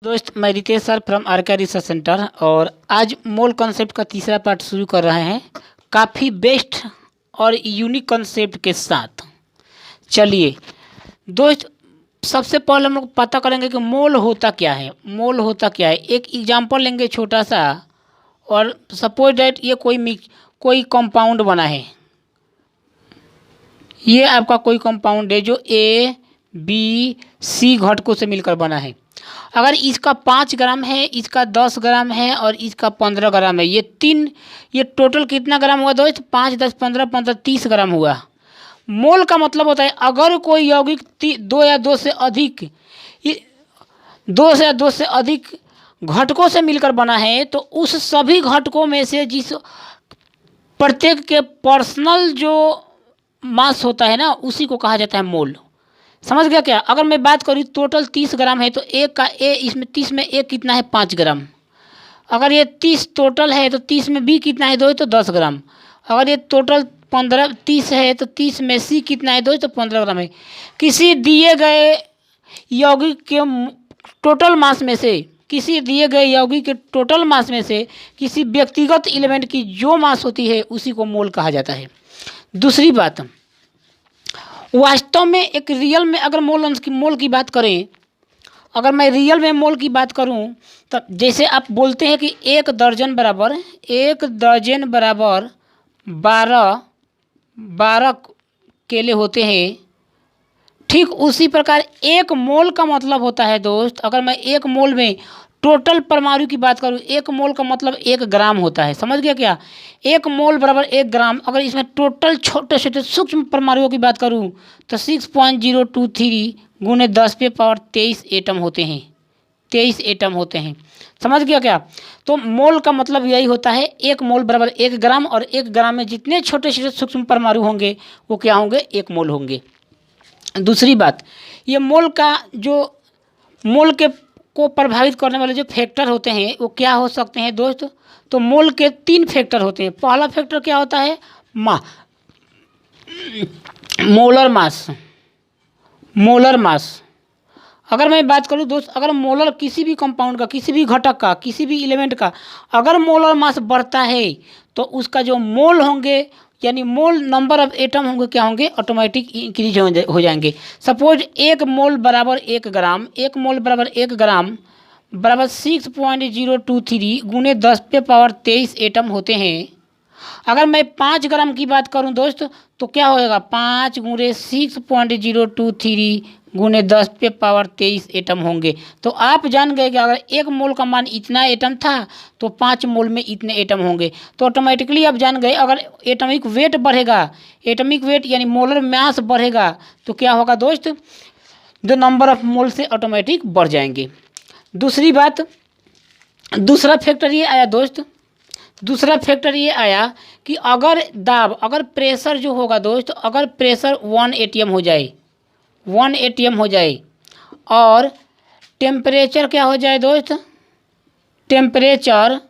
दोस्त, मैं Ritesh sir from RK research centre और आज मोल कॉन्सेप्ट का तीसरा पार्ट शुरू कर रहे हैं काफ़ी बेस्ट और यूनिक कॉन्सेप्ट के साथ। चलिए दोस्त, सबसे पहले हम लोग पता करेंगे कि मोल होता क्या है। मोल होता क्या है, एक एग्जांपल लेंगे छोटा सा। और सपोज डैट ये कोई कंपाउंड बना है। ये आपका कोई कंपाउंड है जो ए बी सी घटकों से मिलकर बना है। अगर इसका 5 ग्राम है, इसका 10 ग्राम है और इसका 15 ग्राम है, ये टोटल कितना ग्राम हुआ दोस्त? 5, 10, 15, 15, 30 ग्राम हुआ। मोल का मतलब होता है अगर कोई यौगिक 2 या 2 से अधिक 2 से अधिक घटकों से मिलकर बना है तो उस सभी घटकों में से जिस प्रत्येक के पर्सनल जो मास होता है ना, उसी को कहा जाता है मोल। समझ गया क्या? अगर मैं बात करूँ टोटल 30 ग्राम है तो इसमें 30 में एक कितना है? 5 ग्राम। अगर ये 30 टोटल है तो 30 में बी कितना है दोस्त? तो 10 ग्राम। अगर ये टोटल 30 है तो 30 में सी कितना है दोस्त? तो 15 ग्राम है। किसी दिए गए यौगिक के टोटल मास में से किसी व्यक्तिगत एलिमेंट की जो मास होती है उसी को मोल कहा जाता है। दूसरी बात, वास्तव में एक रियल में अगर मोल की बात करें, अगर मैं रियल में मोल की बात करूं तो जैसे आप बोलते हैं कि 1 दर्जन बराबर 12 केले होते हैं, ठीक उसी प्रकार 1 मोल का मतलब होता है दोस्त। अगर मैं 1 मोल में टोटल परमाणु की बात करूं, 1 मोल का मतलब 1 ग्राम होता है। समझ गया क्या? 1 मोल बराबर 1 ग्राम। अगर इसमें टोटल छोटे छोटे सूक्ष्म परमाणुओं की बात करूं तो 6.023 गुने 10 पे पावर 23 एटम होते हैं। 23 एटम होते हैं। समझ गया क्या? तो मोल का मतलब यही होता है 1 मोल बराबर 1 ग्राम, और 1 ग्राम में जितने छोटे छोटे सूक्ष्म परमाणु होंगे वो क्या होंगे? 1 मोल होंगे। दूसरी बात, ये मोल के को प्रभावित करने वाले जो फैक्टर होते हैं वो क्या हो सकते हैं दोस्त? तो मोल के 3 फैक्टर होते हैं। पहला फैक्टर क्या होता है? Molar mass. अगर मैं बात करूं दोस्त, अगर मोलर किसी भी कंपाउंड का, किसी भी घटक का, किसी भी एलिमेंट का अगर मोलर मास बढ़ता है तो उसका जो मोल होंगे यानी मोल नंबर ऑफ एटम होंगे क्या होंगे? ऑटोमेटिक इंक्रीज हो जाएंगे। सपोज 1 मोल बराबर 1 ग्राम, 1 मोल बराबर 1 ग्राम बराबर 6.023 गुने 10 पे पावर 23 एटम होते हैं। अगर मैं 5 ग्राम की बात करूं दोस्त तो क्या होएगा? 5 गुणे 6.023 गुने 10 पे पावर 23 एटम होंगे। तो आप जान गए कि अगर 1 मोल का मान इतना एटम था तो 5 मोल में इतने एटम होंगे। तो ऑटोमेटिकली आप जान गए अगर एटॉमिक वेट बढ़ेगा, एटॉमिक वेट यानी मोलर मास बढ़ेगा तो क्या होगा दोस्त? द नंबर ऑफ मोल से ऑटोमेटिक बढ़ जाएंगे। दूसरी बात, दूसरा फैक्टर ये आया कि अगर प्रेशर जो होगा दोस्त, अगर प्रेशर 1 atm हो जाए और टेम्परेचर क्या हो जाए दोस्त? टेम्परेचर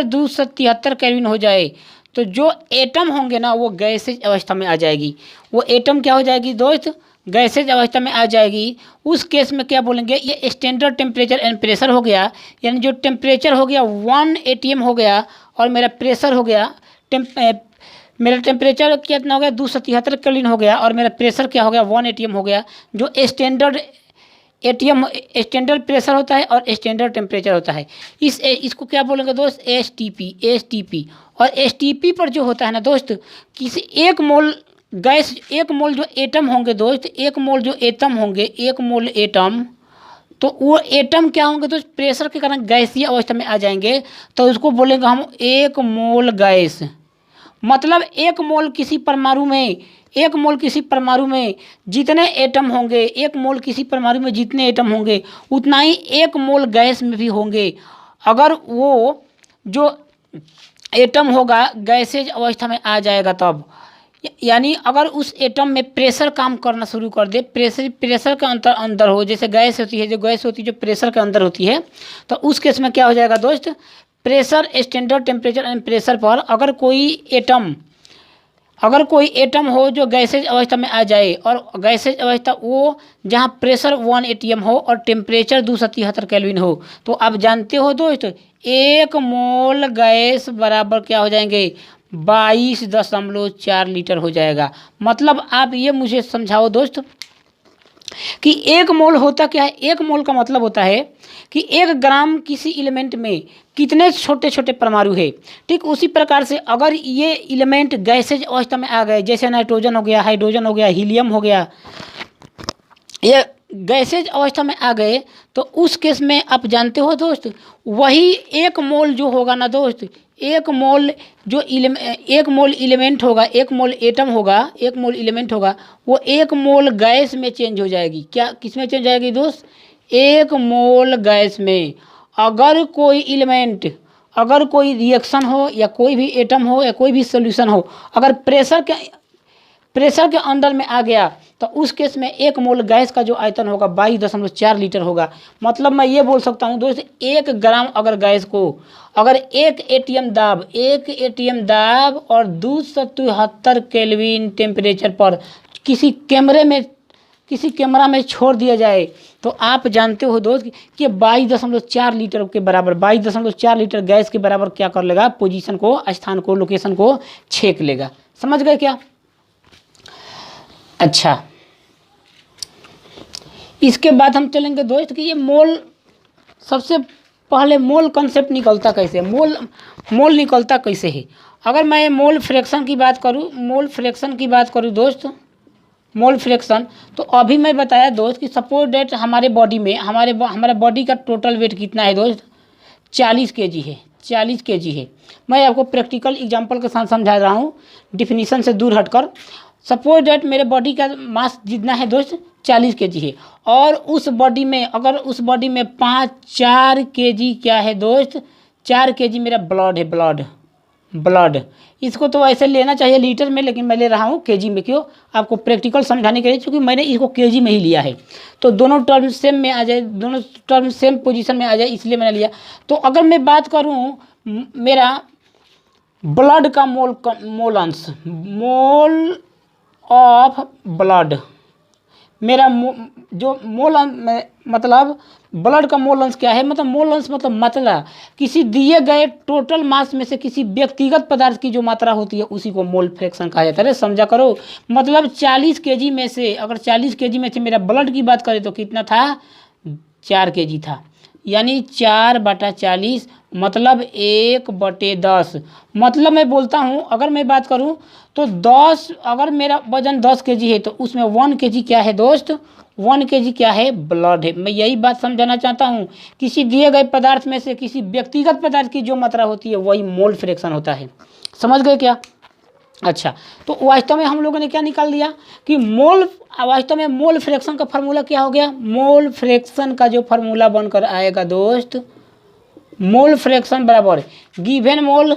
273 केल्विन हो जाए तो जो एटम होंगे ना वो गैसेज अवस्था में आ जाएगी। वो एटम क्या हो जाएगी दोस्त? गैसेज अवस्था में आ जाएगी। उस केस में क्या बोलेंगे? ये स्टैंडर्ड टेम्परेचर एंड प्रेशर हो गया। यानी जो टेम्परेचर हो गया 1 atm हो गया और मेरा प्रेशर हो गया मेरा टेम्परेचर कितना हो गया? 273 केल्विन हो गया और मेरा प्रेशर क्या हो गया? 1 atm हो गया। जो स्टैंडर्ड प्रेशर होता है और स्टैंडर्ड टेम्परेचर होता है, इसको क्या बोलेंगे दोस्त? एसटीपी। और एसटीपी पर जो होता है ना दोस्त, किसी 1 मोल गैस, 1 मोल जो एटम होंगे दोस्त, 1 मोल जो एटम होंगे, 1 मोल एटम, तो वो एटम क्या होंगे दोस्त? प्रेशर के कारण गैसीय अवस्था में आ जाएंगे। तो उसको बोलेंगे हम 1 मोल गैस। मतलब 1 मोल किसी परमाणु में जितने एटम होंगे, 1 मोल किसी परमाणु में जितने एटम होंगे उतना ही 1 मोल गैस में भी होंगे। अगर वो जो एटम होगा गैसेज अवस्था में आ जाएगा तब, यानी अगर उस एटम में प्रेशर काम करना शुरू कर दे, प्रेशर के अंदर हो, जैसे गैस होती है, जो प्रेशर के अंदर होती है, तो उस केस में क्या हो जाएगा दोस्त? Pressure, standard temperature and pressure पर अगर कोई एटम अगर कोई एटम हो जो गैसेज अवस्था में आ जाए, और गैसेज अवस्था वो जहाँ प्रेशर 1 एटीएम हो और टेम्परेचर 273 केल्विन हो, तो आप जानते हो दोस्त 1 मोल गैस बराबर क्या हो जाएंगे, 22.4 लीटर हो जाएगा। मतलब आप ये मुझे समझाओ दोस्त कि 1 मोल होता क्या है। 1 मोल का मतलब होता है कि 1 ग्राम किसी एलिमेंट में कितने छोटे छोटे परमाणु है। ठीक उसी प्रकार से अगर ये एलिमेंट गैसेज अवस्था में आ गए, जैसे नाइट्रोजन हो गया, हाइड्रोजन हो गया, हीलियम हो गया, ये गैसेज अवस्था में आ गए, तो उस केस में आप जानते हो दोस्त वही 1 मोल जो होगा ना दोस्त, 1 मोल जो 1 मोल एलिमेंट होगा, 1 मोल एटम होगा, 1 मोल एलिमेंट होगा, वो 1 मोल गैस में चेंज हो जाएगी। क्या किस में चेंज जाएगी दोस्त, 1 मोल गैस में। अगर कोई एलिमेंट, अगर कोई रिएक्शन हो या कोई भी एटम हो या कोई भी सॉल्यूशन हो, अगर प्रेशर के अंदर में आ गया, तो उस केस में 1 मोल गैस का जो आयतन होगा 22.4 लीटर होगा। मतलब मैं ये बोल सकता हूँ दोस्त 1 ग्राम अगर गैस को अगर 1 एटीएम दाब और 273 केल्विन टेम्परेचर पर किसी कैमरा में छोड़ दिया जाए, तो आप जानते हो दोस्त कि 22.4 लीटर के बराबर, 22.4 लीटर गैस के बराबर क्या कर लेगा, पोजीशन को, स्थान को, लोकेशन को छेक लेगा। समझ गए क्या। अच्छा, इसके बाद हम चलेंगे दोस्त कि ये मोल, सबसे पहले मोल कंसेप्ट निकलता कैसे, मोल निकलता कैसे है। अगर मैं मोल फ्रैक्शन की बात करूँ दोस्त, मोल फ्रैक्शन, तो अभी मैं बताया दोस्त कि सपोज डेट हमारे बॉडी में, हमारे बॉडी का टोटल वेट कितना है दोस्त, 40 केजी है, 40 केजी है। मैं आपको प्रैक्टिकल एग्जांपल के साथ समझा रहा हूँ, डिफिनीशन से दूर हटकर। सपोज डेट मेरे बॉडी का मास जितना है दोस्त 40 केजी है, और उस बॉडी में अगर उस बॉडी में 4 केजी क्या है दोस्त, 4 केजी मेरा ब्लड है, ब्लड। इसको तो ऐसे लेना चाहिए लीटर में, लेकिन मैं ले रहा हूँ केजी में। क्यों, आपको प्रैक्टिकल समझाने के लिए, क्योंकि मैंने इसको केजी में ही लिया है, तो दोनों टर्म सेम में आ जाए, दोनों टर्म सेम पोजीशन में आ जाए, इसलिए मैंने लिया। तो अगर मैं बात करूँ मेरा ब्लड का मोल अंश, मोल ऑफ ब्लड, मेरा जो मोल मतलब ब्लड का मोल अंश क्या है, मतलब मोल अंश मतलब किसी दिए गए टोटल मास में से किसी व्यक्तिगत पदार्थ की जो मात्रा होती है उसी को मोल फ्रैक्शन कहा जाता है। समझा करो। मतलब 40 केजी में से, अगर 40 केजी में से मेरा ब्लड की बात करें तो कितना था, 4 केजी था, यानी 4/40 मतलब 1/10। मतलब मैं बोलता हूँ, अगर मैं बात करूँ तो 10, अगर मेरा वजन 10 केजी है तो उसमें 1 केजी क्या है दोस्त, 1 केजी क्या है, ब्लड है। मैं यही बात समझाना चाहता हूँ, किसी दिए गए पदार्थ में से किसी व्यक्तिगत पदार्थ की जो मात्रा होती है वही मोल फ्रैक्शन होता है। समझ गए क्या। अच्छा, तो वास्तव में हम लोगों ने क्या निकाल दिया कि वास्तव में मोल फ्रैक्शन का फार्मूला क्या हो गया। मोल फ्रैक्शन का जो फार्मूला बनकर आएगा दोस्त, मोल फ्रैक्शन बराबर given mole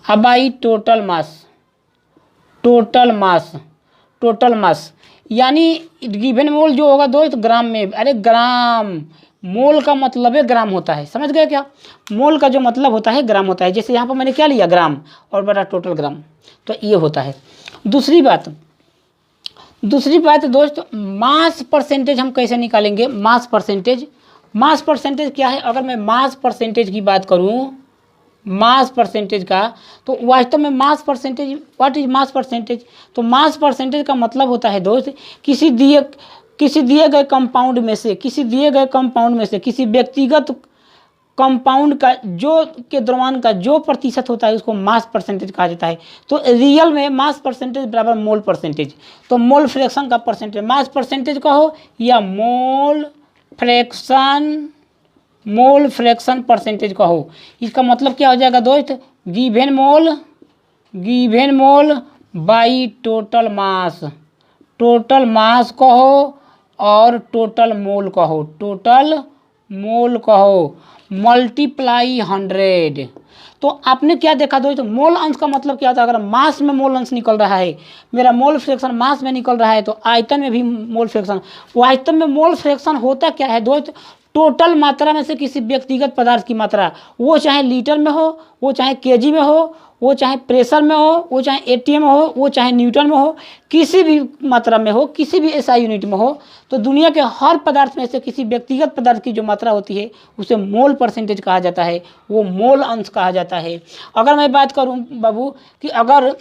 by total mass, यानी गिवन मोल जो होगा दोस्त ग्राम में। अरे ग्राम, मोल का मतलब है ग्राम होता है। समझ गए क्या। मोल का जो मतलब होता है ग्राम होता है। जैसे यहाँ पर मैंने क्या लिया, ग्राम और बड़ा टोटल ग्राम, तो ये होता है। दूसरी बात दोस्त, मास परसेंटेज हम कैसे निकालेंगे। मास परसेंटेज क्या है। अगर मैं मास परसेंटेज की बात करूँ, मास परसेंटेज का, तो वास्तव में mass percentage, what is mass percentage. तो मास परसेंटेज का मतलब होता है दोस्त किसी दिए गए कंपाउंड में से किसी व्यक्तिगत कंपाउंड का जो के द्रव्यमान का जो प्रतिशत होता है उसको मास परसेंटेज कहा जाता है। तो रियल में मास परसेंटेज बराबर मोल परसेंटेज। तो मोल फ्रैक्शन का परसेंटेज, मास परसेंटेज कहो या मोल फ्रैक्शन परसेंटेज कहो। इसका मतलब क्या हो जाएगा दोस्त, given mole by total mass कहो और टोटल मोल कहो मल्टीप्लाई 100। तो आपने क्या देखा दोस्तों, मोल अंश का मतलब क्या होता है। अगर मास में मोल अंश निकल रहा है, मेरा मोल फ्रैक्शन मास में निकल रहा है, तो आयतन में भी मोल फ्रैक्शन। वास्तव में मोल फ्रैक्शन होता क्या है दोस्त, टोटल मात्रा में से किसी व्यक्तिगत पदार्थ की मात्रा, वो चाहे लीटर में हो, वो चाहे केजी में हो, वो चाहे प्रेशर में हो, वो चाहे एटीएम में हो, वो चाहे न्यूटन में हो, किसी भी मात्रा में हो, किसी भी एसआई यूनिट में हो, तो दुनिया के हर पदार्थ में से किसी व्यक्तिगत पदार्थ की जो मात्रा होती है उसे मोल परसेंटेज कहा जाता है, वो मोल अंश कहा जाता है। अगर मैं बात करूं बाबू कि अगर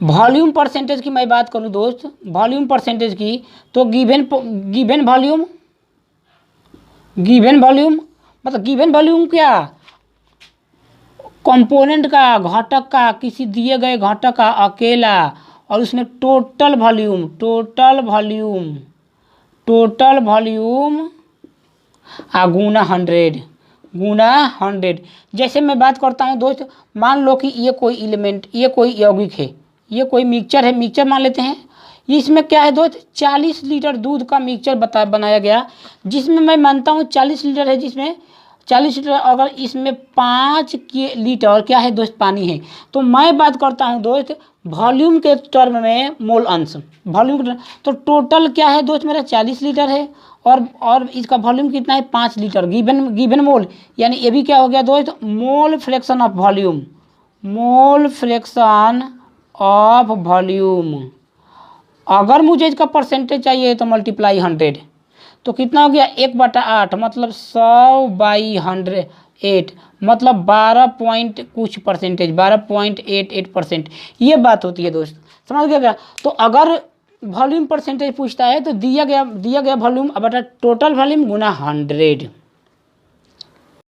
वॉल्यूम परसेंटेज की मैं बात करूं दोस्त, वॉल्यूम परसेंटेज की, तो गिवन वॉल्यूम मतलब गिवन वॉल्यूम क्या, कंपोनेंट का, घटक का, किसी दिए गए घटक का अकेला, और उसमें टोटल वॉल्यूम गुना 100। जैसे मैं बात करता हूँ दोस्त, मान लो कि ये कोई एलिमेंट, ये कोई यौगिक है, ये कोई मिक्सचर है, मिक्सचर मान लेते हैं। इसमें क्या है दोस्त, 40 लीटर दूध का मिक्सचर बनाया गया, जिसमें मैं मानता हूँ 40 लीटर है, जिसमें 40 लीटर, अगर इसमें 5 लीटर क्या है दोस्त, पानी है, तो मैं बात करता हूँ दोस्त वॉल्यूम के टर्म में मोल अंश, वॉल्यूम के टर्म, तो टोटल क्या है दोस्त मेरा 40 लीटर है, और इसका वॉल्यूम कितना है 5 लीटर, गिवन मोल, यानी ये भी क्या हो गया दोस्त, मोल फ्रैक्शन ऑफ वॉल्यूम। अगर मुझे इसका परसेंटेज चाहिए तो मल्टीप्लाई 100, तो कितना हो गया 1/8, मतलब 100/100, मतलब 12 पॉइंट कुछ परसेंटेज, 12.88%। ये बात होती है दोस्त, समझ गया क्या। तो अगर वॉल्यूम परसेंटेज पूछता है तो दिया गया वॉल्यूम बटा टोटल वॉल्यूम गुना 100।